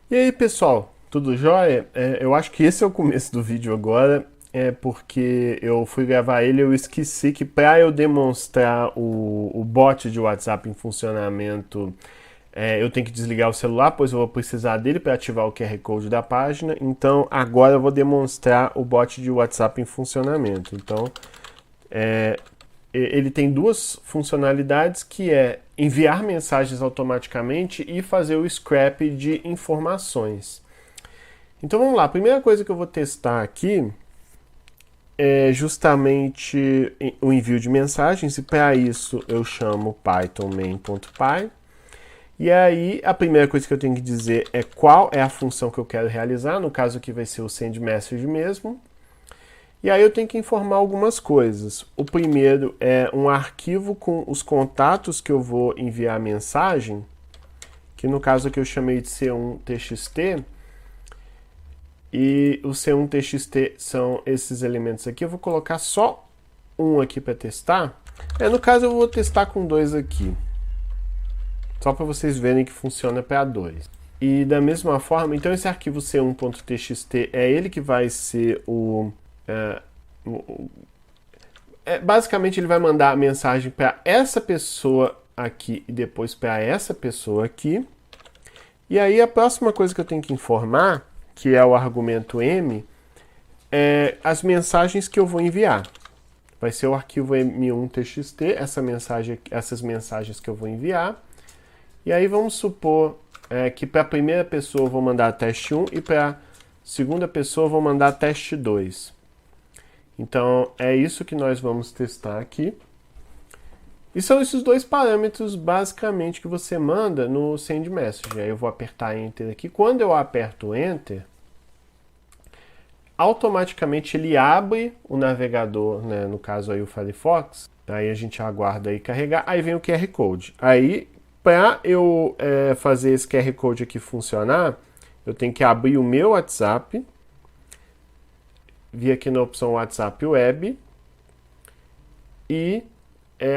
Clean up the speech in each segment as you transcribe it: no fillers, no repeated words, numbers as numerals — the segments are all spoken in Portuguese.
E aí, pessoal, tudo jóia? Eu acho que esse é o começo do vídeo agora, porque eu fui gravar ele e eu esqueci que para eu demonstrar o bot de WhatsApp em funcionamento, eu tenho que desligar o celular, pois eu vou precisar dele para ativar o QR Code da página. Então, agora eu vou demonstrar o bot de WhatsApp em funcionamento. Então, ele tem duas funcionalidades, que é enviar mensagens automaticamente e fazer o scrap de informações. Então vamos lá, a primeira coisa que eu vou testar aqui é justamente o envio de mensagens, e para isso eu chamo python main.py. E aí a primeira coisa que eu tenho que dizer é qual é a função que eu quero realizar, no caso aqui vai ser o send message mesmo. E aí eu tenho que informar algumas coisas. O primeiro é um arquivo com os contatos que eu vou enviar a mensagem, que no caso aqui eu chamei de c1txt. E o C1TXT são esses elementos aqui. Eu vou colocar só um aqui para testar. No caso eu vou testar com dois aqui, só para vocês verem que funciona para dois. E da mesma forma, então esse arquivo c1.txt é ele que vai ser basicamente ele vai mandar a mensagem para essa pessoa aqui e depois para essa pessoa aqui. E aí a próxima coisa que eu tenho que informar, que é o argumento M, é as mensagens que eu vou enviar. Vai ser o arquivo m1txt, essas mensagens que eu vou enviar. E aí vamos supor que para a primeira pessoa eu vou mandar teste 1 e para a segunda pessoa eu vou mandar teste 2. Então é isso que nós vamos testar aqui. E são esses dois parâmetros basicamente que você manda no send message. Aí eu vou apertar Enter aqui. Quando eu aperto Enter, automaticamente ele abre o navegador, né, no caso aí o Firefox. Aí a gente aguarda aí carregar. Aí vem o QR Code. Aí para eu fazer esse QR Code aqui funcionar, eu tenho que abrir o meu WhatsApp, vir aqui na opção WhatsApp Web e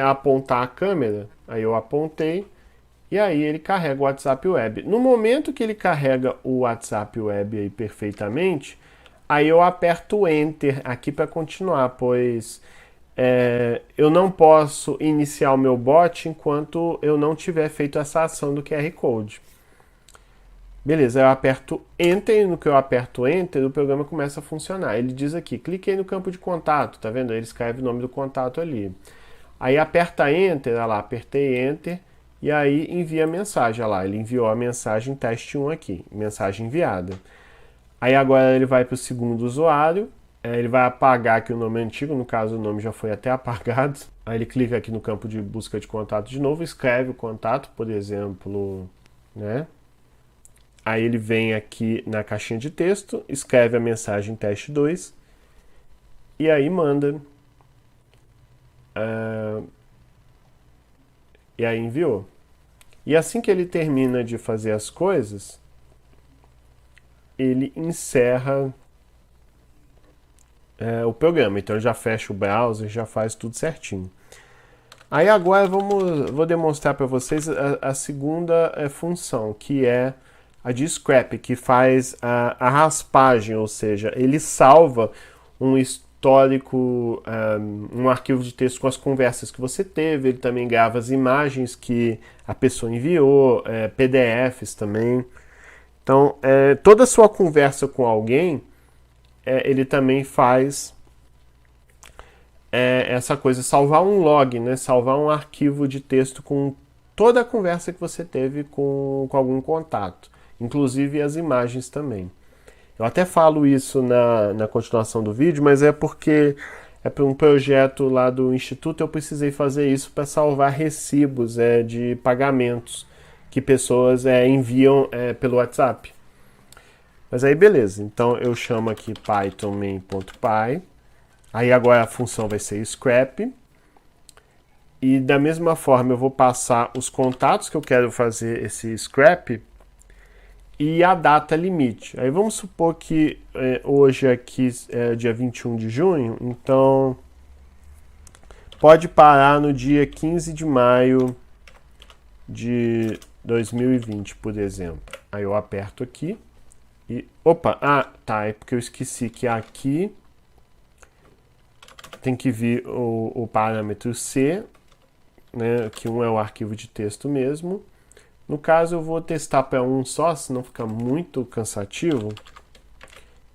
apontar a câmera. Aí eu apontei e aí ele carrega o WhatsApp Web. No momento que ele carrega o WhatsApp Web aí perfeitamente, aí eu aperto Enter aqui para continuar, pois eu não posso iniciar o meu bot enquanto eu não tiver feito essa ação do QR Code. Beleza, eu aperto Enter e no que eu aperto Enter, o programa começa a funcionar. Ele diz aqui, cliquei no campo de contato, tá vendo? Ele escreve o nome do contato ali. Aí aperta Enter, olha lá, apertei Enter, e aí envia a mensagem, olha lá, ele enviou a mensagem teste 1 aqui, mensagem enviada. Aí agora ele vai para o segundo usuário, ele vai apagar aqui o nome antigo, no caso o nome já foi até apagado. Aí ele clica aqui no campo de busca de contato de novo, escreve o contato, por exemplo, né? Aí ele vem aqui na caixinha de texto, escreve a mensagem teste 2, e aí manda. E aí enviou. E assim que ele termina de fazer as coisas, ele encerra o programa. Então ele já fecha o browser, já faz tudo certinho. Aí agora vou demonstrar para vocês a segunda função, que é a de scrap, que faz a raspagem, ou seja, ele salva um histórico, um arquivo de texto com as conversas que você teve, ele também grava as imagens que a pessoa enviou, PDFs também. Então, toda a sua conversa com alguém, ele também faz essa coisa, salvar um log, né? Salvar um arquivo de texto com toda a conversa que você teve com algum contato, inclusive as imagens também. Eu até falo isso na continuação do vídeo, mas é porque para um projeto lá do Instituto eu precisei fazer isso para salvar recibos de pagamentos que pessoas enviam pelo WhatsApp. Mas aí beleza, então eu chamo aqui python main.py, aí agora a função vai ser scrap, e da mesma forma eu vou passar os contatos que eu quero fazer esse scrap e a data limite. Aí vamos supor que hoje aqui é dia 21 de junho, então pode parar no dia 15 de maio de 2020, por exemplo. Aí eu aperto aqui e... Opa! Ah, tá. É porque eu esqueci que aqui tem que vir o parâmetro C, né? Que um é o arquivo de texto mesmo. No caso, eu vou testar para um só, senão fica muito cansativo.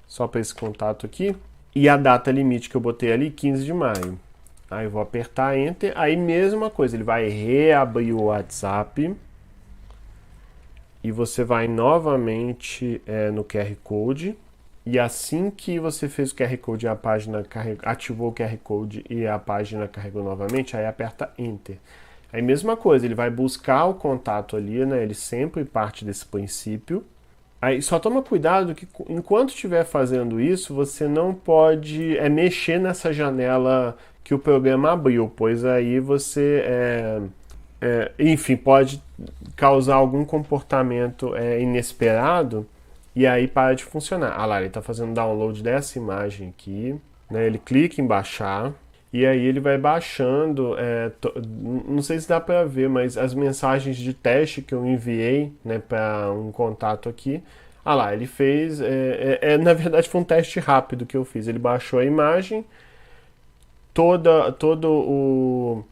Só para esse contato aqui. E a data limite que eu botei ali, 15 de maio. Aí eu vou apertar Enter. Aí mesma coisa, ele vai reabrir o WhatsApp. E você vai novamente no QR Code. E assim que você fez o QR Code e a página ativou o QR Code e a página carregou novamente, aí aperta Enter. Aí mesma coisa, ele vai buscar o contato ali, né? Ele sempre parte desse princípio. Aí só toma cuidado que enquanto estiver fazendo isso, você não pode mexer nessa janela que o programa abriu, pois aí você, enfim, pode causar algum comportamento inesperado e aí para de funcionar. Ah lá, ele está fazendo download dessa imagem aqui, né? Ele clica em baixar. E aí ele vai baixando, não sei se dá para ver, mas as mensagens de teste que eu enviei, né, para um contato aqui. Ah lá, ele fez, na verdade foi um teste rápido que eu fiz. Ele baixou a imagem, todo o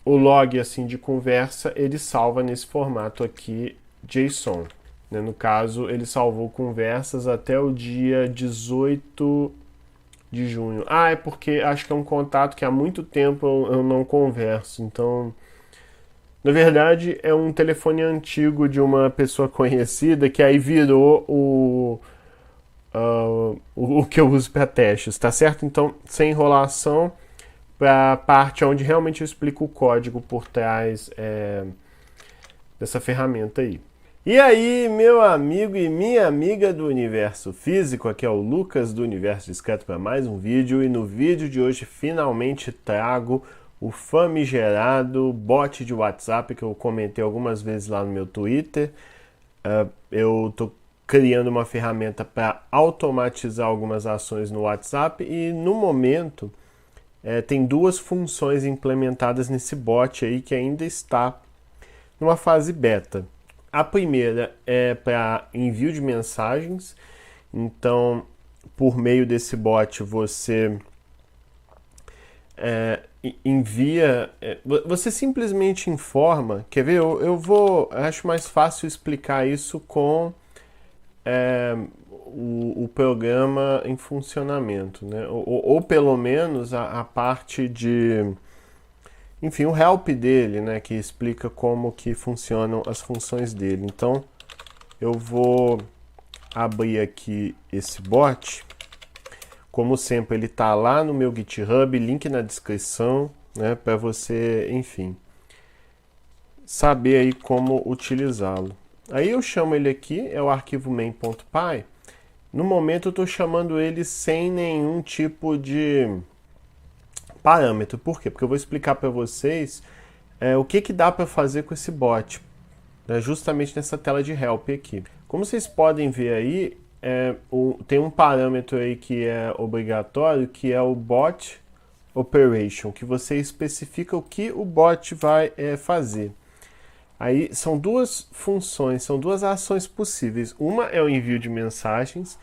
log assim de conversa, ele salva nesse formato aqui JSON. Né? No caso, ele salvou conversas até o dia 18 de junho. Ah, é porque acho que é um contato que há muito tempo eu não converso. Então, na verdade, é um telefone antigo de uma pessoa conhecida que aí virou o que eu uso para testes, tá certo? Então, sem enrolação, para a parte onde realmente eu explico o código por trás dessa ferramenta aí. E aí, meu amigo e minha amiga do Universo Físico, aqui é o Lucas do Universo Discreto para mais um vídeo, e no vídeo de hoje finalmente trago o famigerado bot de WhatsApp que eu comentei algumas vezes lá no meu Twitter. Eu estou criando uma ferramenta para automatizar algumas ações no WhatsApp e no momento tem duas funções implementadas nesse bot aí que ainda está numa fase beta. A primeira é para envio de mensagens, então por meio desse bot você envia, você simplesmente informa, quer ver? Acho mais fácil explicar isso com o programa em funcionamento, né? Ou pelo menos a parte de... Enfim, o help dele, né, que explica como que funcionam as funções dele. Então, eu vou abrir aqui esse bot. Como sempre, ele está lá no meu GitHub, link na descrição, né, para você, enfim, saber aí como utilizá-lo. Aí eu chamo ele aqui, é o arquivo main.py. No momento eu estou chamando ele sem nenhum tipo de parâmetro. Por quê? Porque eu vou explicar para vocês o que dá para fazer com esse bot, né, justamente nessa tela de help aqui. Como vocês podem ver aí, tem um parâmetro aí que é obrigatório, que é o bot operation, que você especifica o que o bot vai fazer. Aí são duas funções, são duas ações possíveis. Uma é o envio de mensagens.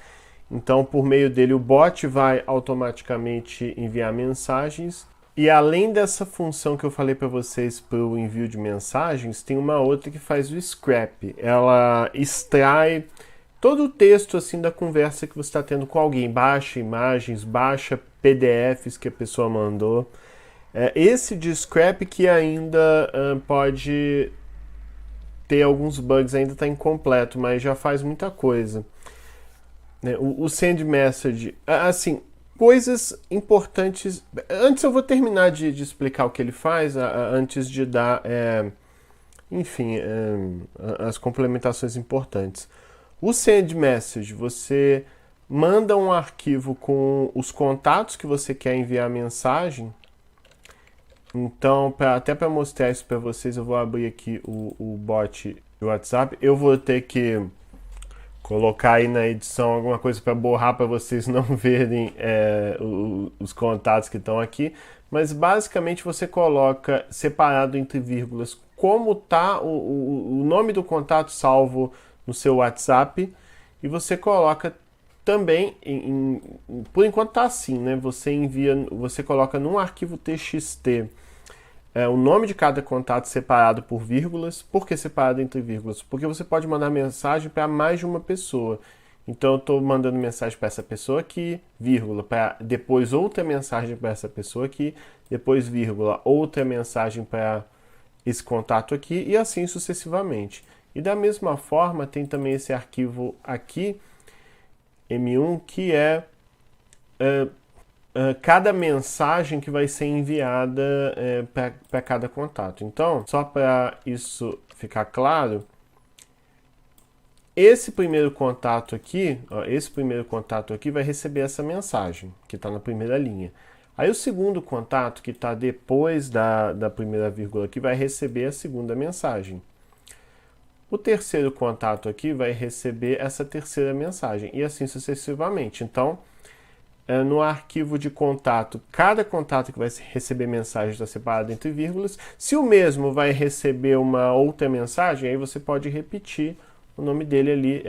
Então, por meio dele, o bot vai automaticamente enviar mensagens. E além dessa função que eu falei para vocês para o envio de mensagens, tem uma outra que faz o scrap. Ela extrai todo o texto assim da conversa que você está tendo com alguém. Baixa imagens, baixa PDFs que a pessoa mandou. Esse de scrap que ainda pode ter alguns bugs, ainda está incompleto, mas já faz muita coisa. O send message, assim, coisas importantes. Antes eu vou terminar de explicar o que ele faz, antes de dar, enfim, as complementações importantes. O send message, você manda um arquivo com os contatos que você quer enviar a mensagem. Então, até para mostrar isso para vocês, eu vou abrir aqui o bot do WhatsApp. Eu vou ter que colocar aí na edição alguma coisa para borrar para vocês não verem os contatos que estão aqui, mas basicamente você coloca separado entre vírgulas como tá o nome do contato salvo no seu WhatsApp e você coloca também, por enquanto tá assim, né? Você coloca num arquivo TXT o nome de cada contato separado por vírgulas. Por que separado entre vírgulas? Porque você pode mandar mensagem para mais de uma pessoa. Então eu estou mandando mensagem para essa pessoa aqui, vírgula, para depois outra mensagem para essa pessoa aqui, depois vírgula, outra mensagem para esse contato aqui e assim sucessivamente. E da mesma forma tem também esse arquivo aqui, M1, que é cada mensagem que vai ser enviada para cada contato. Então, só para isso ficar claro, esse primeiro contato aqui vai receber essa mensagem, que está na primeira linha. Aí o segundo contato, que está depois da primeira vírgula aqui, vai receber a segunda mensagem. O terceiro contato aqui vai receber essa terceira mensagem, e assim sucessivamente. Então, no arquivo de contato, cada contato que vai receber mensagem está separado entre vírgulas. Se o mesmo vai receber uma outra mensagem, aí você pode repetir o nome dele ali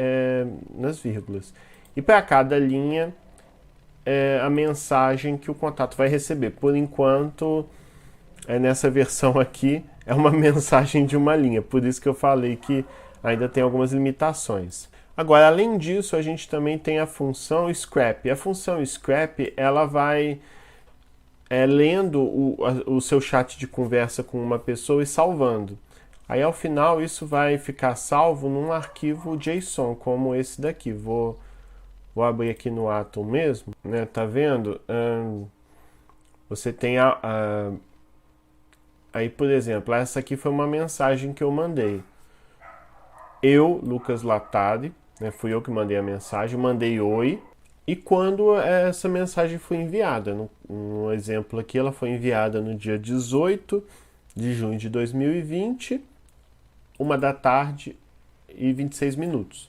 nas vírgulas. E para cada linha, a mensagem que o contato vai receber. Por enquanto, nessa versão aqui, é uma mensagem de uma linha. Por isso que eu falei que ainda tem algumas limitações. Agora, além disso, a gente também tem a função scrap. A função scrap, ela vai lendo o seu chat de conversa com uma pessoa e salvando. Aí, ao final, isso vai ficar salvo num arquivo JSON, como esse daqui. Vou abrir aqui no Atom mesmo, né? Tá vendo? Você tem aí, por exemplo, essa aqui foi uma mensagem que eu mandei. Eu, Lucas Latari, fui eu que mandei a mensagem, mandei oi. E quando essa mensagem foi enviada? No exemplo aqui, ela foi enviada no dia 18 de junho de 2020, 1h26.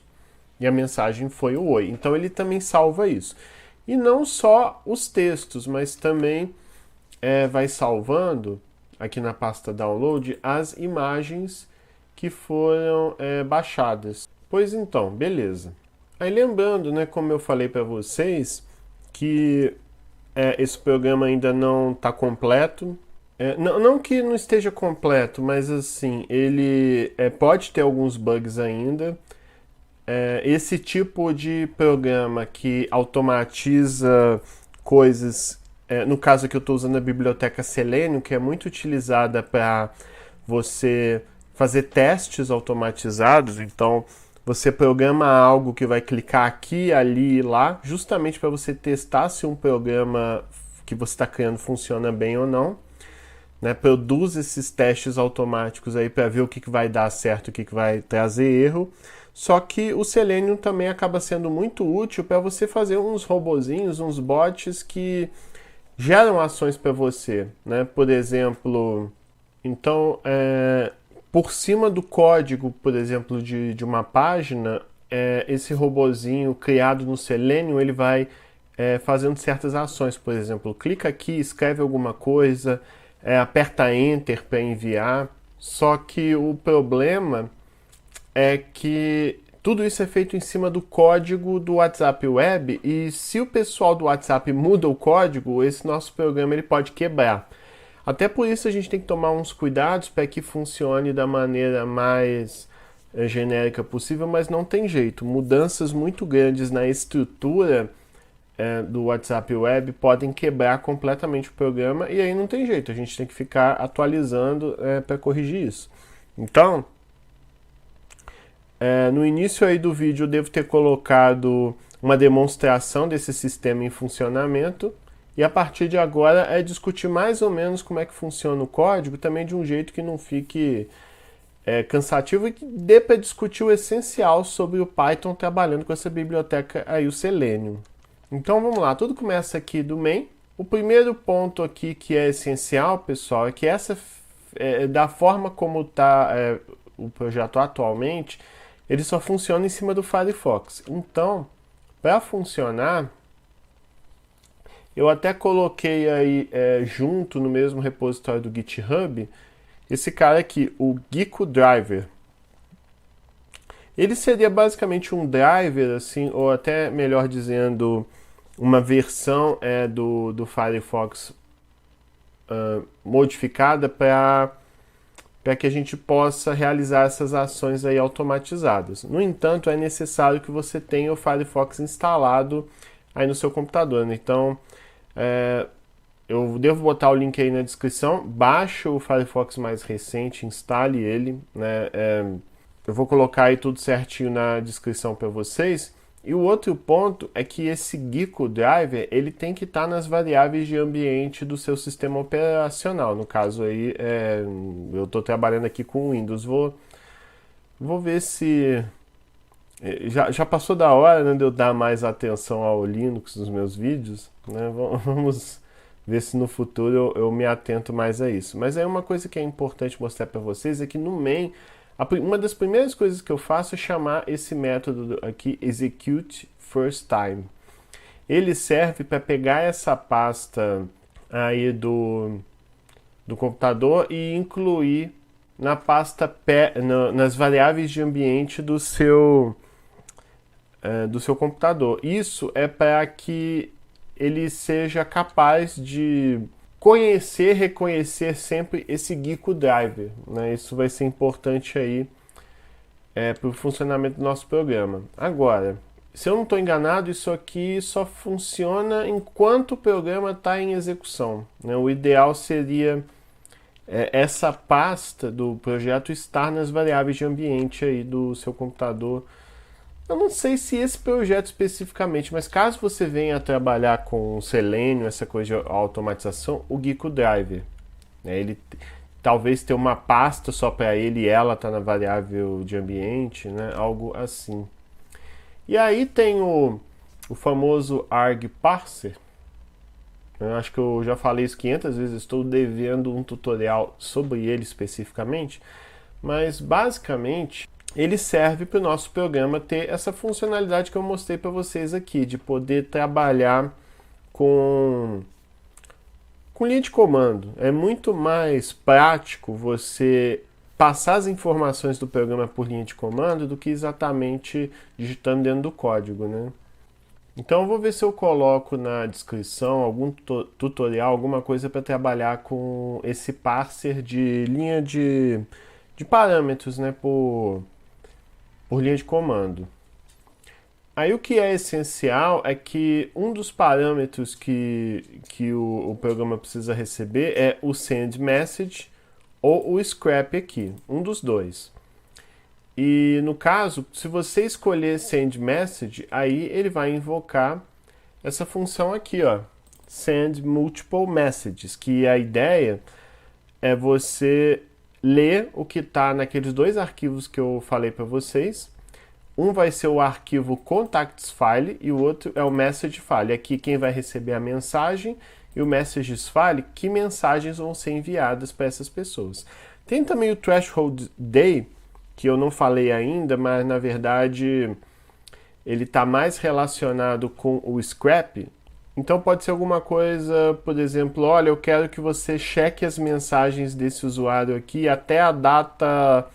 E a mensagem foi o oi. Então ele também salva isso. E não só os textos, mas também vai salvando, aqui na pasta download, as imagens que foram baixadas. Pois então, beleza. Aí lembrando, né, como eu falei para vocês, que esse programa ainda não está completo. Não que não esteja completo, mas assim, ele pode ter alguns bugs ainda. Esse tipo de programa que automatiza coisas, no caso aqui eu estou usando a biblioteca Selenium, que é muito utilizada para você fazer testes automatizados. Então você programa algo que vai clicar aqui, ali e lá, justamente para você testar se um programa que você está criando funciona bem ou não. Produz esses testes automáticos aí para ver o que vai dar certo, o que vai trazer erro. Só que o Selenium também acaba sendo muito útil para você fazer uns robozinhos, uns bots que geram ações para você, né? Por exemplo, então, por cima do código, por exemplo, de uma página, esse robozinho criado no Selenium, ele vai fazendo certas ações. Por exemplo, clica aqui, escreve alguma coisa, aperta Enter para enviar. Só que o problema é que tudo isso é feito em cima do código do WhatsApp Web, e se o pessoal do WhatsApp muda o código, esse nosso programa ele pode quebrar. Até por isso a gente tem que tomar uns cuidados para que funcione da maneira mais genérica possível, mas não tem jeito. Mudanças muito grandes na estrutura do WhatsApp Web podem quebrar completamente o programa, e aí não tem jeito, a gente tem que ficar atualizando para corrigir isso. Então, no início aí do vídeo eu devo ter colocado uma demonstração desse sistema em funcionamento, e a partir de agora é discutir mais ou menos como é que funciona o código, também de um jeito que não fique cansativo e que dê para discutir o essencial sobre o Python trabalhando com essa biblioteca aí, o Selenium. Então vamos lá, tudo começa aqui do main. O primeiro ponto aqui que é essencial, pessoal, é que da forma como está o projeto atualmente, ele só funciona em cima do Firefox. Então, para funcionar, eu até coloquei aí junto no mesmo repositório do GitHub, esse cara aqui, o Gecko Driver. Ele seria basicamente um driver, assim, ou até melhor dizendo, uma versão do Firefox modificada para que a gente possa realizar essas ações aí automatizadas. No entanto, é necessário que você tenha o Firefox instalado aí no seu computador, né? Então, eu devo botar o link aí na descrição. Baixe o Firefox mais recente, instale ele, né? Eu vou colocar aí tudo certinho na descrição para vocês. E o outro ponto é que esse Gecko Driver, ele tem que estar nas variáveis de ambiente do seu sistema operacional. No caso aí, eu estou trabalhando aqui com o Windows. Vou ver se... Já passou da hora, né, de eu dar mais atenção ao Linux nos meus vídeos, né? Vamos ver se no futuro eu me atento mais a isso. Mas aí uma coisa que é importante mostrar para vocês é que no main, uma das primeiras coisas que eu faço é chamar esse método aqui, execute first time. Ele serve para pegar essa pasta aí do computador e incluir na pasta nas variáveis de ambiente do seu computador. Isso é para que ele seja capaz de reconhecer sempre esse Gecko Driver, né? Isso vai ser importante aí para o funcionamento do nosso programa. Agora, se eu não estou enganado, isso aqui só funciona enquanto o programa está em execução, né? O ideal seria essa pasta do projeto estar nas variáveis de ambiente aí do seu computador. Eu não sei se esse projeto especificamente, mas caso você venha a trabalhar com Selenium, essa coisa de automatização, o Gecko Driver, né, ele talvez tenha uma pasta só para ele e ela está na variável de ambiente, né, algo assim. E aí tem o famoso argparser. Eu acho que eu já falei isso 500 vezes, estou devendo um tutorial sobre ele especificamente, mas basicamente ele serve para o nosso programa ter essa funcionalidade que eu mostrei para vocês aqui, de poder trabalhar com linha de comando. É muito mais prático você passar as informações do programa por linha de comando do que exatamente digitando dentro do código, né? Então eu vou ver se eu coloco na descrição algum tutorial, alguma coisa para trabalhar com esse parser de linha de parâmetros, né, por linha de comando. Aí o que é essencial é que um dos parâmetros que o programa precisa receber é o send message ou o scrap aqui, um dos dois. E no caso, se você escolher send message, aí ele vai invocar essa função aqui, ó, send multiple messages, que a ideia é você ler o que está naqueles dois arquivos que eu falei para vocês. Um vai ser o arquivo contacts file e o outro é o message file. Aqui quem vai receber a mensagem e o messages file, que mensagens vão ser enviadas para essas pessoas. Tem também o threshold day, que eu não falei ainda, mas na verdade ele está mais relacionado com o scrap. Então pode ser alguma coisa, por exemplo, olha, eu quero que você cheque as mensagens desse usuário aqui até a data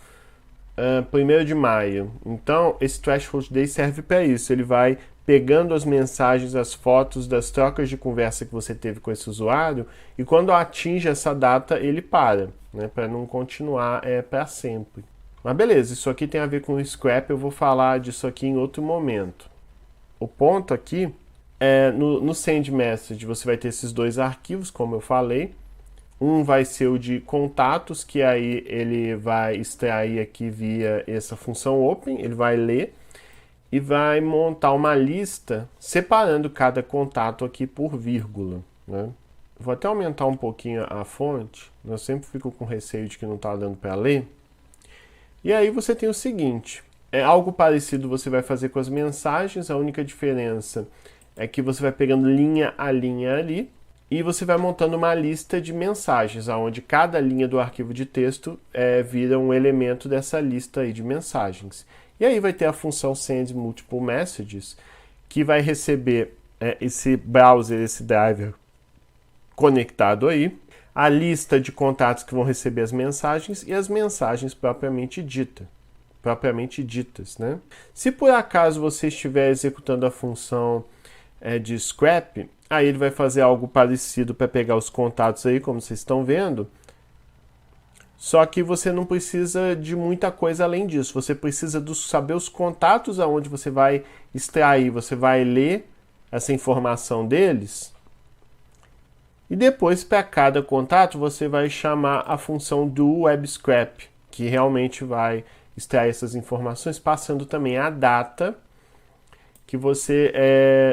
1º de maio. Então esse threshold day serve para isso. Ele vai pegando as mensagens, as fotos das trocas de conversa que você teve com esse usuário e quando atinge essa data ele para, né, para não continuar para sempre. Mas beleza, isso aqui tem a ver com o scrap, eu vou falar disso aqui em outro momento. O ponto aqui no send message você vai ter esses dois arquivos, como eu falei. Um vai ser o de contatos, que aí ele vai extrair aqui via essa função open, ele vai ler e vai montar uma lista separando cada contato aqui por vírgula, né? Vou até aumentar um pouquinho a fonte, eu sempre fico com receio de que não está dando para ler. E aí você tem o seguinte, algo parecido você vai fazer com as mensagens, a única diferença é que você vai pegando linha a linha ali e você vai montando uma lista de mensagens, onde cada linha do arquivo de texto vira um elemento dessa lista aí de mensagens. E aí vai ter a função send multiple messages, que vai receber esse browser, esse driver conectado aí. a lista de contatos que vão receber as mensagens e as mensagens propriamente ditas, né? Se por acaso você estiver executando a função de scrap, aí ele vai fazer algo parecido para pegar os contatos aí, como vocês estão vendo. Só que você não precisa de muita coisa além disso. Você precisa saber os contatos aonde você vai extrair, você vai ler essa informação deles. E depois, para cada contato, você vai chamar a função do WebScrap, que realmente vai extrair essas informações, passando também a data que você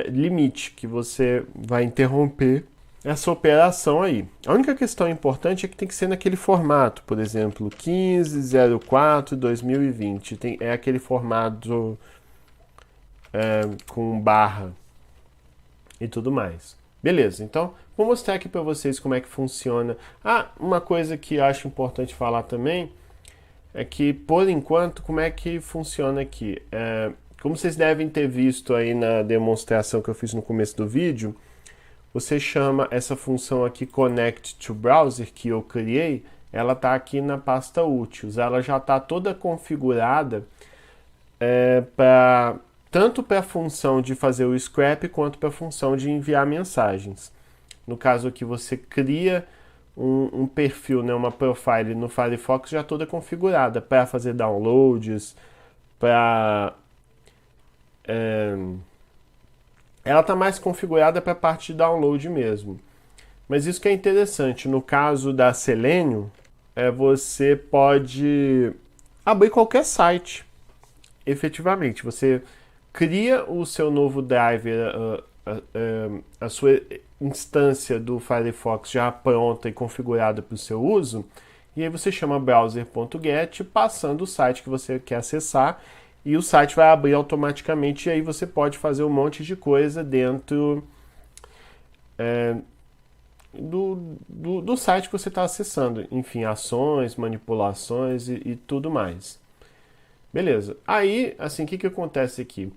limite, que você vai interromper essa operação aí. A única questão importante é que tem que ser naquele formato, por exemplo, 15.04.2020. É aquele formato com barra e tudo mais. Beleza, então vou mostrar aqui para vocês como é que funciona. Uma coisa que acho importante falar também é que, por enquanto, como é que funciona aqui? Como vocês devem ter visto aí na demonstração que eu fiz no começo do vídeo, você chama essa função aqui Connect to Browser que eu criei, ela está aqui na pasta úteis. Ela já está toda configurada tanto para a função de fazer o scrap quanto para a função de enviar mensagens. No caso aqui você cria um perfil, né, uma profile no Firefox já toda configurada para fazer downloads, para... ela está mais configurada para a parte de download mesmo. Mas isso que é interessante, no caso da Selenium, você pode abrir qualquer site. Efetivamente, você cria o seu novo driver, a sua instância do Firefox já pronta e configurada para o seu uso, e aí você chama browser.get, passando o site que você quer acessar, e o site vai abrir automaticamente, e aí você pode fazer um monte de coisa dentro do site que você está acessando. Enfim, ações, manipulações e tudo mais. Beleza. Aí, assim, o que acontece aqui?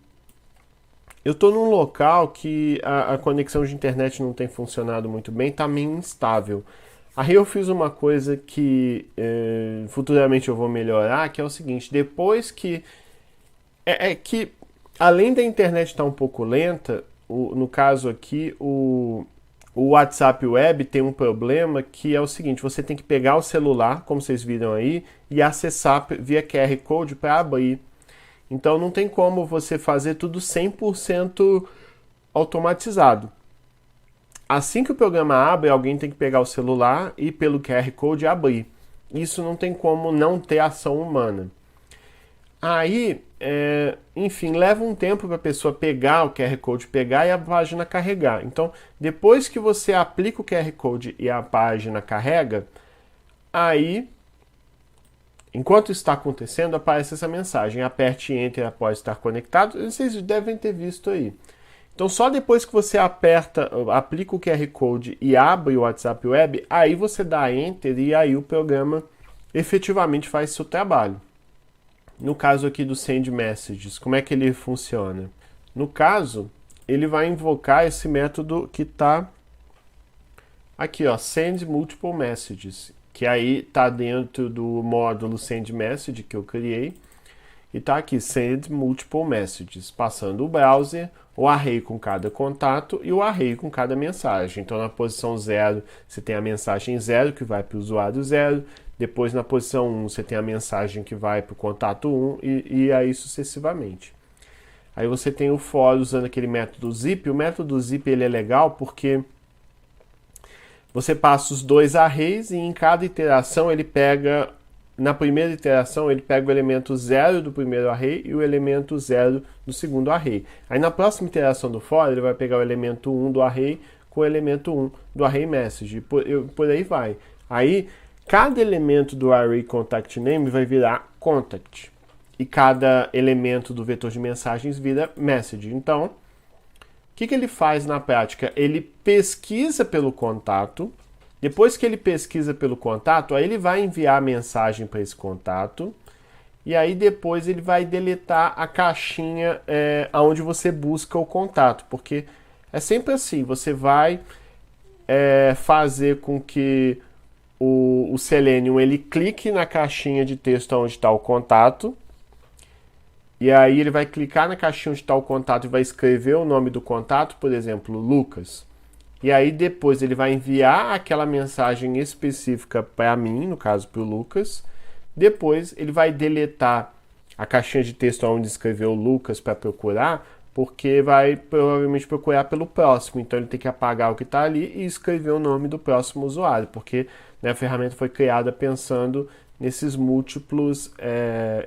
Eu estou num local que a conexão de internet não tem funcionado muito bem, está meio instável. Aí eu fiz uma coisa que futuramente eu vou melhorar, que é o seguinte: depois que que além da internet estar um pouco lenta, no caso aqui, o WhatsApp Web tem um problema que é o seguinte: você tem que pegar o celular, como vocês viram aí, e acessar via QR Code para abrir. Então não tem como você fazer tudo 100% automatizado. Assim que o programa abre, alguém tem que pegar o celular e pelo QR Code abrir. Isso não tem como não ter ação humana. Aí, enfim, leva um tempo para a pessoa pegar o QR Code, pegar e a página carregar. Então, depois que você aplica o QR Code e a página carrega, aí, enquanto isso está acontecendo, aparece essa mensagem: aperte Enter após estar conectado. Vocês devem ter visto aí. Então, só depois que você aplica o QR Code e abre o WhatsApp Web, aí você dá Enter e aí o programa efetivamente faz seu trabalho. No caso aqui do Send Messages, como é que ele funciona? No caso, ele vai invocar esse método que está aqui, ó, Send Multiple Messages, que aí está dentro do módulo Send Message que eu criei, e está aqui Send Multiple Messages, passando o browser, o array com cada contato e o array com cada mensagem. Então na posição 0 você tem a mensagem 0 que vai para o usuário 0, depois na posição 1 você tem a mensagem que vai para o contato 1 e aí sucessivamente. Aí você tem o for usando aquele método zip. O método zip ele é legal porque você passa os dois arrays e em cada iteração ele pega, na primeira iteração ele pega o elemento 0 do primeiro array e o elemento 0 do segundo array. Aí na próxima iteração do for ele vai pegar o elemento 1 do array com o elemento 1 do array message. Por aí vai. Aí cada elemento do array contact name vai virar contact. E cada elemento do vetor de mensagens vira message. Então, o que ele faz na prática? Ele pesquisa pelo contato. Depois que ele pesquisa pelo contato, aí ele vai enviar a mensagem para esse contato. E aí depois ele vai deletar a caixinha onde você busca o contato. Porque é sempre assim, você vai fazer com que o Selenium ele clique na caixinha de texto onde está o contato, e aí ele vai clicar na caixinha onde está o contato e vai escrever o nome do contato, por exemplo, Lucas. E aí depois ele vai enviar aquela mensagem específica para mim, no caso para o Lucas. Depois ele vai deletar a caixinha de texto onde escreveu Lucas para procurar, porque vai provavelmente procurar pelo próximo. Então ele tem que apagar o que está ali e escrever o nome do próximo usuário, porque, né, a ferramenta foi criada pensando nesses múltiplos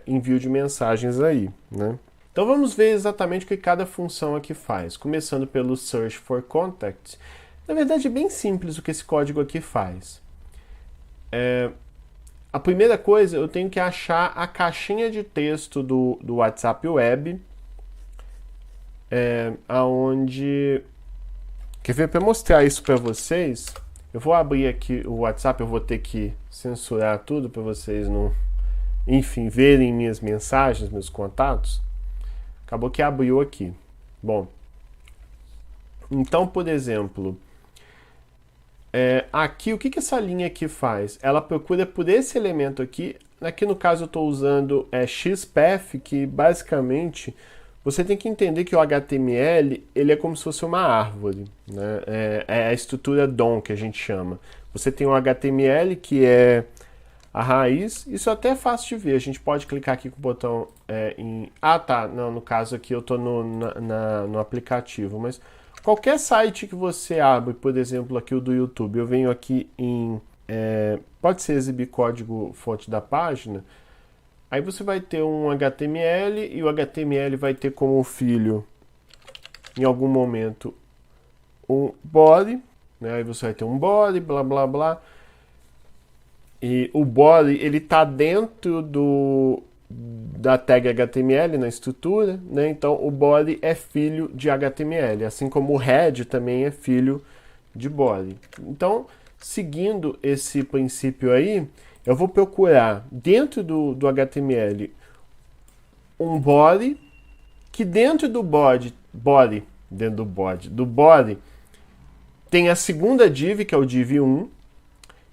envio de mensagens aí, né? Então vamos ver exatamente o que cada função aqui faz. Começando pelo Search for Contacts. Na verdade é bem simples o que esse código aqui faz. A primeira coisa, eu tenho que achar a caixinha de texto do WhatsApp Web, aonde... Quer ver? Para mostrar isso para vocês, eu vou abrir aqui o WhatsApp, eu vou ter que censurar tudo para vocês não, enfim, verem minhas mensagens, meus contatos. Acabou que abriu aqui. Bom, então, por exemplo, aqui, o que essa linha aqui faz? Ela procura por esse elemento aqui. Aqui no caso eu estou usando XPath, que basicamente você tem que entender que o HTML ele é como se fosse uma árvore, né? É a estrutura DOM que a gente chama. Você tem o HTML, que é a raiz. Isso até é fácil de ver. A gente pode clicar aqui com o botão em... Ah, tá. Não, no caso aqui eu estou no aplicativo, mas qualquer site que você abre, por exemplo, aqui o do YouTube, eu venho aqui em... pode ser exibir código fonte da página. Aí você vai ter um HTML e o HTML vai ter como filho, em algum momento, um body, né? Aí você vai ter um body, blá, blá, blá. E o body, ele está dentro da tag HTML na estrutura, né? Então o body é filho de HTML, assim como o head também é filho de body. Então, seguindo esse princípio aí, eu vou procurar dentro do HTML um body, que dentro do body tem a segunda div, que é o div 1,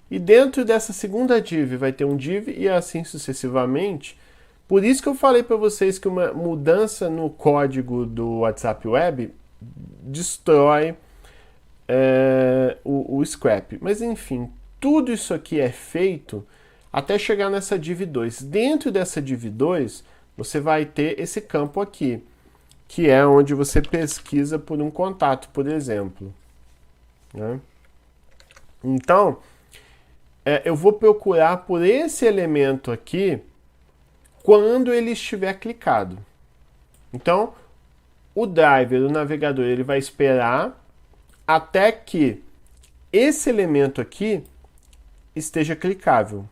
e dentro dessa segunda div vai ter um div e assim sucessivamente. Por isso que eu falei para vocês que uma mudança no código do WhatsApp Web destrói o scrap. Mas enfim, tudo isso aqui é feito até chegar nessa div 2. Dentro dessa div 2, você vai ter esse campo aqui, que é onde você pesquisa por um contato, por exemplo, né? Então, eu vou procurar por esse elemento aqui quando ele estiver clicado. Então, o driver, o navegador, ele vai esperar até que esse elemento aqui esteja clicável.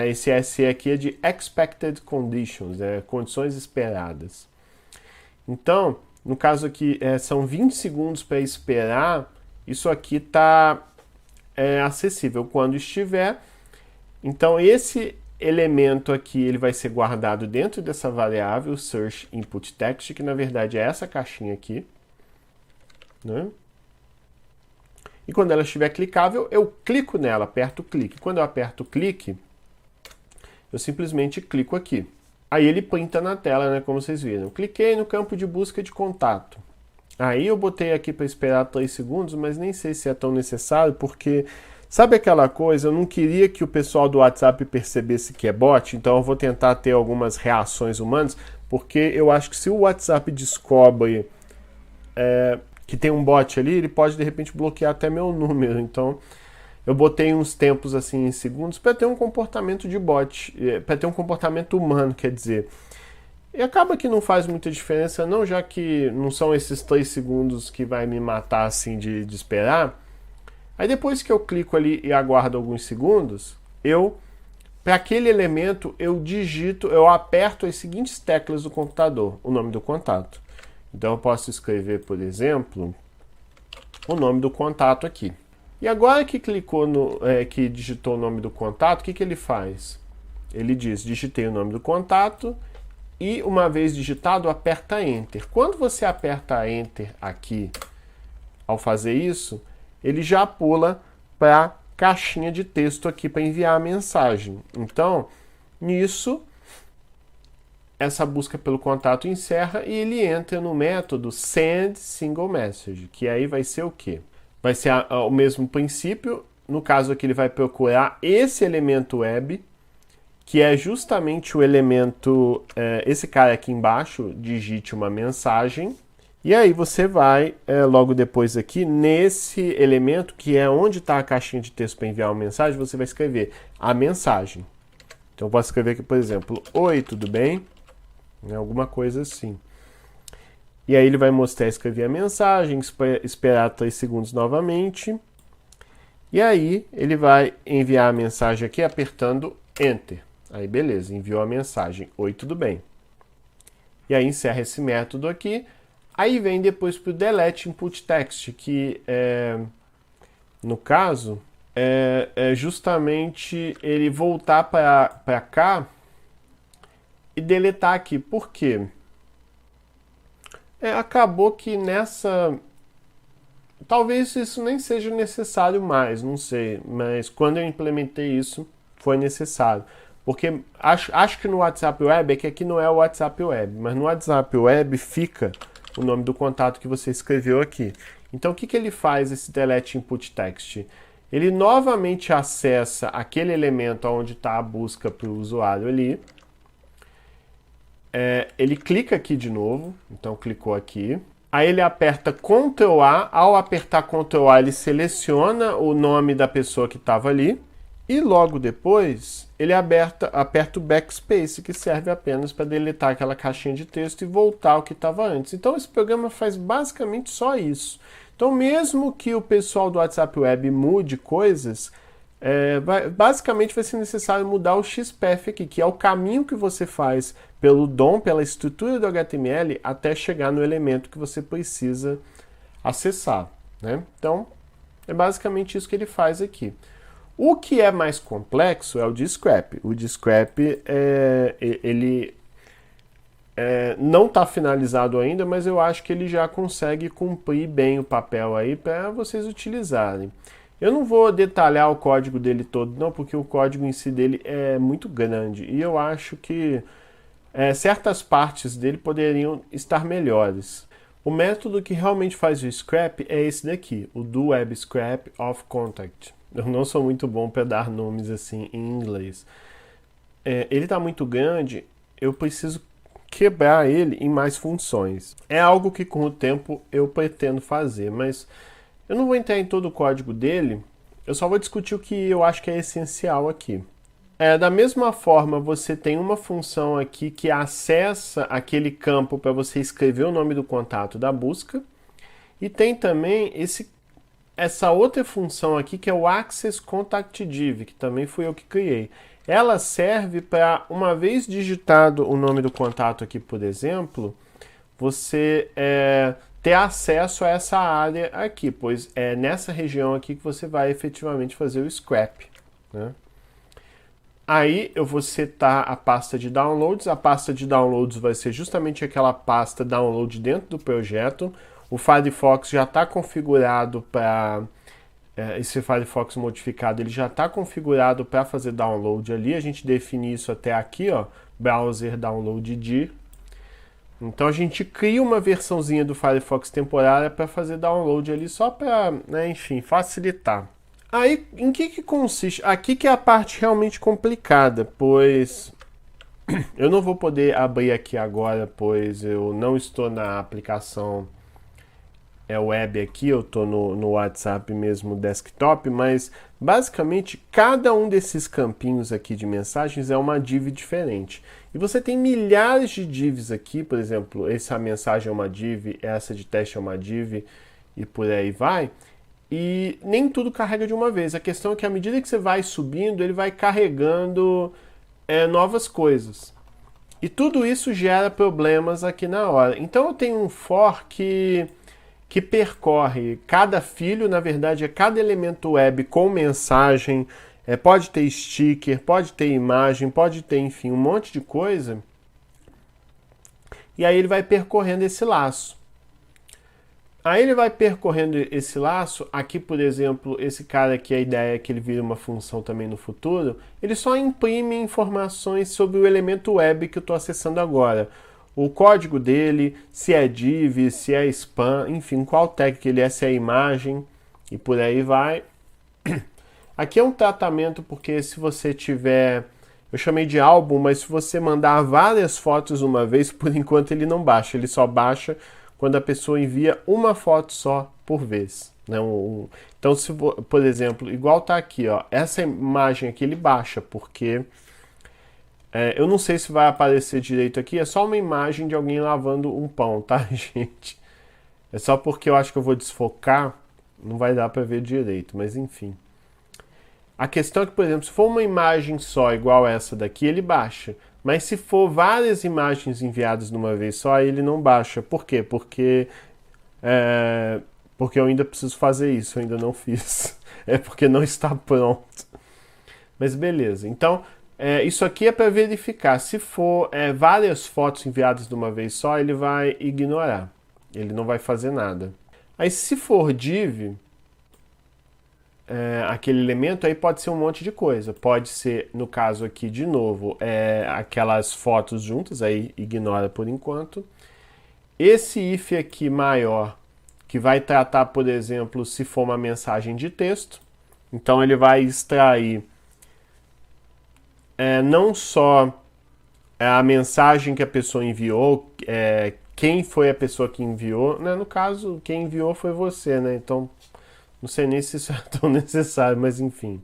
Esse SE aqui é de Expected Conditions, condições esperadas. Então, no caso aqui, são 20 segundos para esperar, isso aqui está acessível quando estiver. Então, esse elemento aqui ele vai ser guardado dentro dessa variável Search Input Text, que na verdade é essa caixinha aqui, né? E quando ela estiver clicável, eu clico nela, aperto o clique. Quando eu aperto o clique, eu simplesmente clico aqui. Aí ele printa na tela, né, como vocês viram. Cliquei no campo de busca de contato. Aí eu botei aqui para esperar 3 segundos, mas nem sei se é tão necessário, porque sabe aquela coisa, eu não queria que o pessoal do WhatsApp percebesse que é bot, então eu vou tentar ter algumas reações humanas, porque eu acho que se o WhatsApp descobre que tem um bot ali, ele pode de repente bloquear até meu número. Então eu botei uns tempos assim em segundos para ter um comportamento de bot, para ter um comportamento humano, quer dizer. E acaba que não faz muita diferença não, já que não são esses 3 segundos que vai me matar assim de esperar. Aí depois que eu clico ali e aguardo alguns segundos, para aquele elemento, eu aperto as seguintes teclas do computador, o nome do contato. Então eu posso escrever, por exemplo, o nome do contato aqui. E agora que clicou que digitou o nome do contato, o que ele faz? Ele diz, digitei o nome do contato e uma vez digitado, aperta Enter. Quando você aperta Enter aqui, ao fazer isso, ele já pula para caixinha de texto aqui para enviar a mensagem. Então, nisso, essa busca pelo contato encerra e ele entra no método send single message, que aí vai ser o quê? Vai ser o mesmo princípio. No caso aqui, ele vai procurar esse elemento web, que é justamente o elemento, esse cara aqui embaixo, digite uma mensagem. E aí você vai, logo depois aqui, nesse elemento, que é onde está a caixinha de texto para enviar uma mensagem, você vai escrever a mensagem. Então eu posso escrever aqui, por exemplo, oi, tudo bem? Alguma coisa assim. E aí ele vai mostrar, escrever a mensagem, esperar 3 segundos novamente. E aí ele vai enviar a mensagem aqui apertando Enter. Aí beleza, enviou a mensagem, oi, tudo bem? E aí encerra esse método aqui. Aí vem depois para o delete input text, que no caso é justamente ele voltar para cá e deletar aqui. Por quê? Acabou que nessa... Talvez isso nem seja necessário mais, não sei. Mas quando eu implementei isso, foi necessário. Porque acho que no WhatsApp Web, é que aqui não é o WhatsApp Web, mas no WhatsApp Web fica o nome do contato que você escreveu aqui. Então o que ele faz, esse delete input text? Ele novamente acessa aquele elemento onde está a busca para o usuário ali. Ele clica aqui de novo, então clicou aqui. Aí ele aperta Ctrl A, ao apertar Ctrl A ele seleciona o nome da pessoa que estava ali. E logo depois ele aperta o backspace, que serve apenas para deletar aquela caixinha de texto e voltar ao que estava antes. Então esse programa faz basicamente só isso. Então mesmo que o pessoal do WhatsApp Web mude coisas, basicamente vai ser necessário mudar o XPath aqui, que é o caminho que você faz pelo DOM, pela estrutura do HTML, até chegar no elemento que você precisa acessar, né? Então é basicamente isso que ele faz aqui. O que é mais complexo é o Descript. O Descript, ele não está finalizado ainda, mas eu acho que ele já consegue cumprir bem o papel aí para vocês utilizarem. Eu não vou detalhar o código dele todo, não, porque o código em si dele é muito grande. E eu acho que certas partes dele poderiam estar melhores. O método que realmente faz o scrap é esse daqui, o do Web Scrap of Contact. Eu não sou muito bom para dar nomes assim em inglês. Ele está muito grande, eu preciso quebrar ele em mais funções. É algo que com o tempo eu pretendo fazer, mas eu não vou entrar em todo o código dele, eu só vou discutir o que eu acho que é essencial aqui. Da mesma forma, você tem uma função aqui que acessa aquele campo para você escrever o nome do contato da busca, e tem também essa outra função aqui que é o Access Contact Div, que também fui eu que criei. Ela serve para, uma vez digitado o nome do contato aqui, por exemplo, você ter acesso a essa área aqui, pois é nessa região aqui que você vai efetivamente fazer o scrap, né? Aí eu vou setar a pasta de downloads. A pasta de downloads vai ser justamente aquela pasta download dentro do projeto. O Firefox já está configurado para... esse Firefox modificado, ele já está configurado para fazer download ali. A gente define isso até aqui, ó, browser download dir. Então a gente cria uma versãozinha do Firefox temporária para fazer download ali, só para, né, enfim, facilitar. Aí, em que consiste? Aqui que é a parte realmente complicada, pois eu não vou poder abrir aqui agora, pois eu não estou na aplicação web aqui, eu estou no WhatsApp mesmo, desktop, mas basicamente cada um desses campinhos aqui de mensagens é uma div diferente. E você tem milhares de divs aqui, por exemplo, essa mensagem é uma div, essa de teste é uma div e por aí vai. E nem tudo carrega de uma vez. A questão é que à medida que você vai subindo, ele vai carregando novas coisas. E tudo isso gera problemas aqui na hora. Então eu tenho um for que percorre cada filho, na verdade é cada elemento web com mensagem, pode ter sticker, pode ter imagem, pode ter, enfim, um monte de coisa. E aí ele vai percorrendo esse laço. Aí ele vai percorrendo esse laço. Aqui, por exemplo, esse cara aqui, a ideia é que ele vire uma função também no futuro. Ele só imprime informações sobre o elemento web que eu estou acessando agora. O código dele, se é div, se é span, enfim, qual tag que ele é, se é imagem e por aí vai. Aqui é um tratamento porque se você tiver... Eu chamei de álbum, mas se você mandar várias fotos uma vez, por enquanto ele não baixa. Ele só baixa quando a pessoa envia uma foto só por vez. Né? Então, se, por exemplo, igual tá aqui, ó, essa imagem aqui ele baixa, porque eu não sei se vai aparecer direito aqui, é só uma imagem de alguém lavando um pão, tá, gente? É só porque eu acho que eu vou desfocar, não vai dar para ver direito, mas enfim. A questão é que, por exemplo, se for uma imagem só, igual essa daqui, ele baixa. Mas se for várias imagens enviadas de uma vez só, ele não baixa. Por quê? Porque eu ainda preciso fazer isso, eu ainda não fiz. É porque não está pronto. Mas beleza. Então, isso aqui é para verificar. Se for várias fotos enviadas de uma vez só, ele vai ignorar. Ele não vai fazer nada. Aí, se for div... aquele elemento, aí pode ser um monte de coisa. Pode ser, no caso aqui, de novo, aquelas fotos juntas, aí ignora por enquanto. Esse if aqui maior, que vai tratar, por exemplo, se for uma mensagem de texto. Então ele vai extrair não só a mensagem que a pessoa enviou, quem foi a pessoa que enviou. Né? No caso, quem enviou foi você, né? Então... Não sei nem se isso é tão necessário, mas enfim.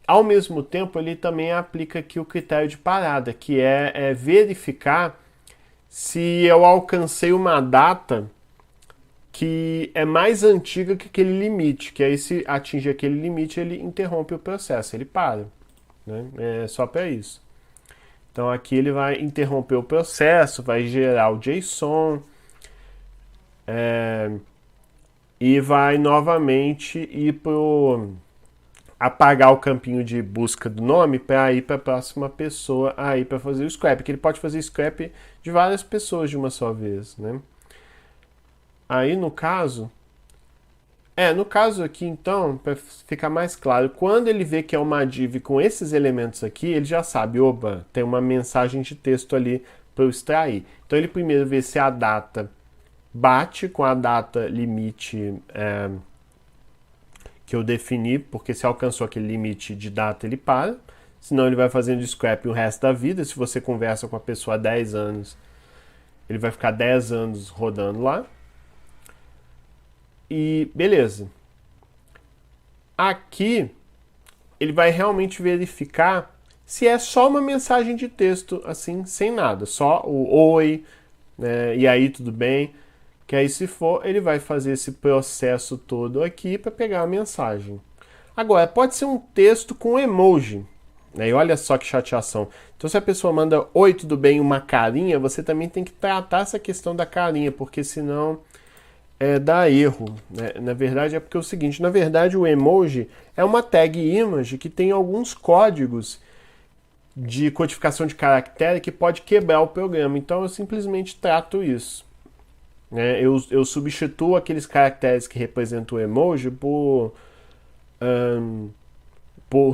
Ao mesmo tempo, ele também aplica aqui o critério de parada, que é verificar se eu alcancei uma data que é mais antiga que aquele limite, que aí se atingir aquele limite, ele interrompe o processo, ele para. Né? É só para isso. Então aqui ele vai interromper o processo, vai gerar o JSON, e vai novamente ir pro apagar o campinho de busca do nome para ir para a próxima pessoa aí para fazer o scrap, que ele pode fazer scrap de várias pessoas de uma só vez, né? Aí no caso aqui então, para ficar mais claro, quando ele vê que é uma div com esses elementos aqui, ele já sabe, opa, tem uma mensagem de texto ali para eu extrair. Então ele primeiro vê se a data bate com a data limite que eu defini, porque se alcançou aquele limite de data, ele para. Senão ele vai fazendo scrap o resto da vida. Se você conversa com a pessoa há 10 anos, ele vai ficar 10 anos rodando lá. E beleza. Aqui, ele vai realmente verificar se é só uma mensagem de texto, assim, sem nada. Só o oi, né, e aí tudo bem. Que aí, se for, ele vai fazer esse processo todo aqui para pegar a mensagem. Agora, pode ser um texto com emoji. Né? E olha só que chateação. Então, se a pessoa manda oi, tudo bem, uma carinha, você também tem que tratar essa questão da carinha, porque senão dá erro. Né? Na verdade, é porque é o seguinte, na verdade, o emoji é uma tag image que tem alguns códigos de codificação de caractere que pode quebrar o programa. Então, eu simplesmente trato isso. Eu substituo aqueles caracteres que representam o emoji por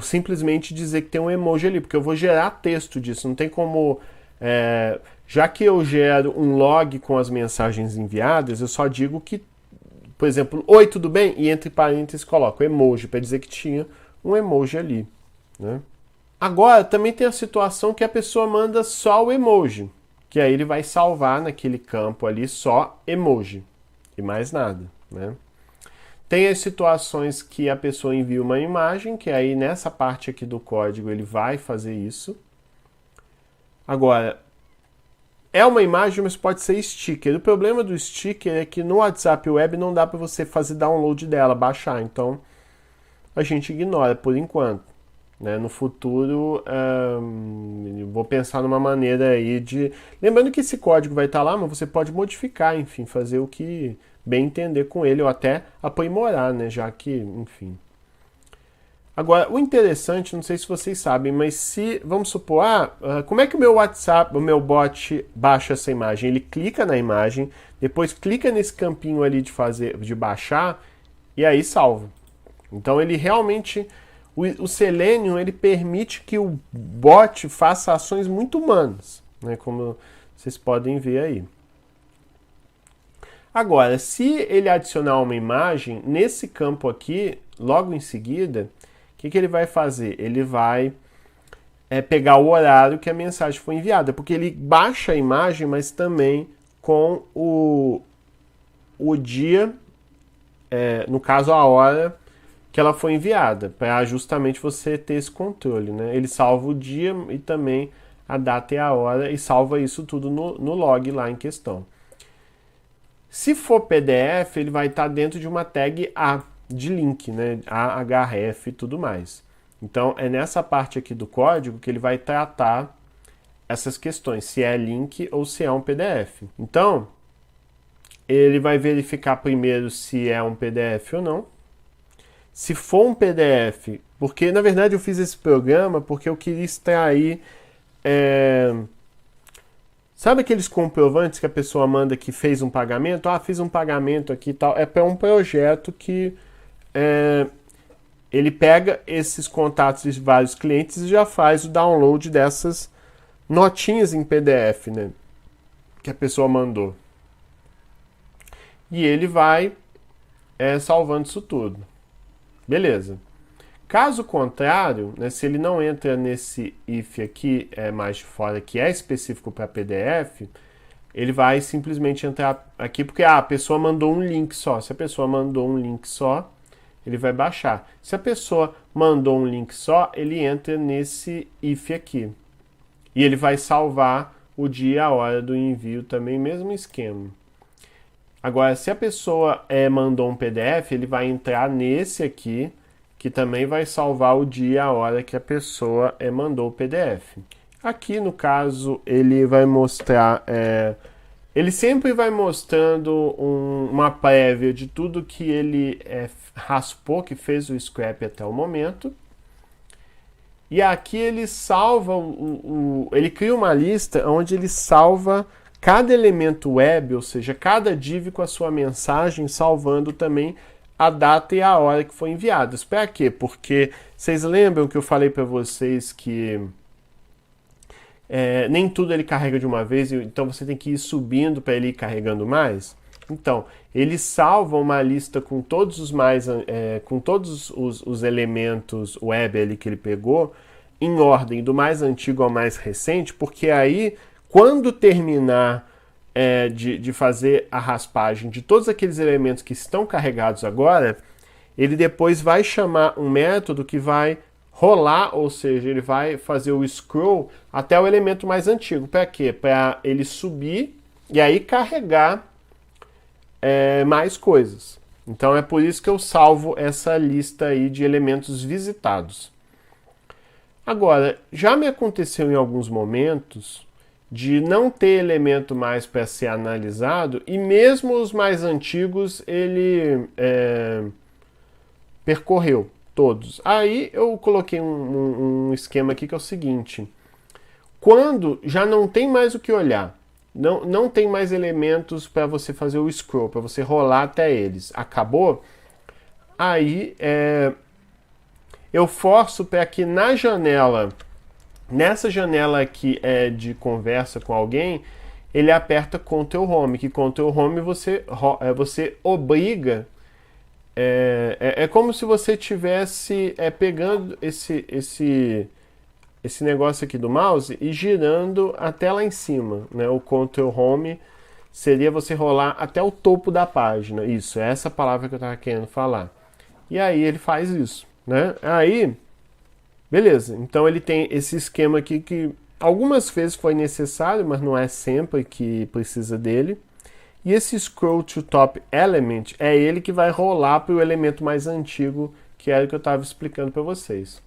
simplesmente dizer que tem um emoji ali, porque eu vou gerar texto disso, não tem como... já que eu gero um log com as mensagens enviadas, eu só digo que, por exemplo, oi, tudo bem? E entre parênteses coloco emoji, para dizer que tinha um emoji ali. Né? Agora, também tem a situação que a pessoa manda só o emoji, que aí ele vai salvar naquele campo ali só emoji e mais nada, né? Tem as situações que a pessoa envia uma imagem, que aí nessa parte aqui do código ele vai fazer isso. Agora, é uma imagem, mas pode ser sticker. O problema do sticker é que no WhatsApp Web não dá para você fazer download dela, baixar, então a gente ignora por enquanto. Né? No futuro, vou pensar numa maneira aí de... Lembrando que esse código vai estar lá, mas você pode modificar, enfim, fazer o que bem entender com ele, ou até aprimorar, né? Já que, enfim... Agora, o interessante, não sei se vocês sabem, mas se, vamos supor, como é que o meu WhatsApp, o meu bot baixa essa imagem? Ele clica na imagem, depois clica nesse campinho ali de baixar e aí salva. Então ele realmente, o Selenium, ele permite que o bot faça ações muito humanas, né, como vocês podem ver aí. Agora, se ele adicionar uma imagem, nesse campo aqui, logo em seguida, o que ele vai fazer? Ele vai pegar o horário que a mensagem foi enviada, porque ele baixa a imagem, mas também com o dia, no caso a hora que ela foi enviada, para justamente você ter esse controle, né? Ele salva o dia e também a data e a hora e salva isso tudo no log lá em questão. Se for PDF, ele vai estar dentro de uma tag A, de link, né? href e tudo mais. Então, é nessa parte aqui do código que ele vai tratar essas questões, se é link ou se é um PDF. Então, ele vai verificar primeiro se é um PDF ou não. Se for um PDF, porque na verdade eu fiz esse programa porque eu queria extrair... Sabe aqueles comprovantes que a pessoa manda que fez um pagamento? Fiz um pagamento aqui e tal. É para um projeto que ele pega esses contatos de vários clientes e já faz o download dessas notinhas em PDF, né? Que a pessoa mandou. E ele vai salvando isso tudo. Beleza. Caso contrário, né, se ele não entra nesse if aqui, mais de fora, que é específico para PDF, ele vai simplesmente entrar aqui, porque a pessoa mandou um link só. Se a pessoa mandou um link só, ele vai baixar. Se a pessoa mandou um link só, ele entra nesse if aqui. E ele vai salvar o dia e a hora do envio também, mesmo esquema. Agora, se a pessoa mandou um PDF, ele vai entrar nesse aqui, que também vai salvar o dia e a hora que a pessoa mandou o PDF. Aqui, no caso, ele vai mostrar... ele sempre vai mostrando uma prévia de tudo que ele raspou, que fez o scrap até o momento. E aqui ele salva, ele cria uma lista onde ele salva cada elemento web, ou seja, cada div com a sua mensagem, salvando também a data e a hora que foi enviada. Para quê? Porque vocês lembram que eu falei para vocês que nem tudo ele carrega de uma vez, então você tem que ir subindo para ele ir carregando mais? Então, ele salva uma lista com todos os elementos web ali que ele pegou, em ordem do mais antigo ao mais recente, porque aí, quando terminar de fazer a raspagem de todos aqueles elementos que estão carregados agora, ele depois vai chamar um método que vai rolar, ou seja, ele vai fazer o scroll até o elemento mais antigo. Para quê? Para ele subir e aí carregar mais coisas. Então é por isso que eu salvo essa lista aí de elementos visitados. Agora, já me aconteceu em alguns momentos de não ter elemento mais para ser analisado, e mesmo os mais antigos ele percorreu todos. Aí eu coloquei um esquema aqui que é o seguinte: quando já não tem mais o que olhar, não tem mais elementos para você fazer o scroll, para você rolar até eles, acabou, aí eu forço para que na janela, nessa janela aqui de conversa com alguém, ele aperta Ctrl Home, que Ctrl Home você obriga, é como se você estivesse pegando esse negócio aqui do mouse e girando até lá em cima, né? O Ctrl Home seria você rolar até o topo da página. Isso, é essa palavra que eu estava querendo falar. E aí ele faz isso, né? Aí, beleza. Então ele tem esse esquema aqui que algumas vezes foi necessário, mas não é sempre que precisa dele. E esse Scroll to Top Element é ele que vai rolar para o elemento mais antigo, que era o que eu estava explicando para vocês.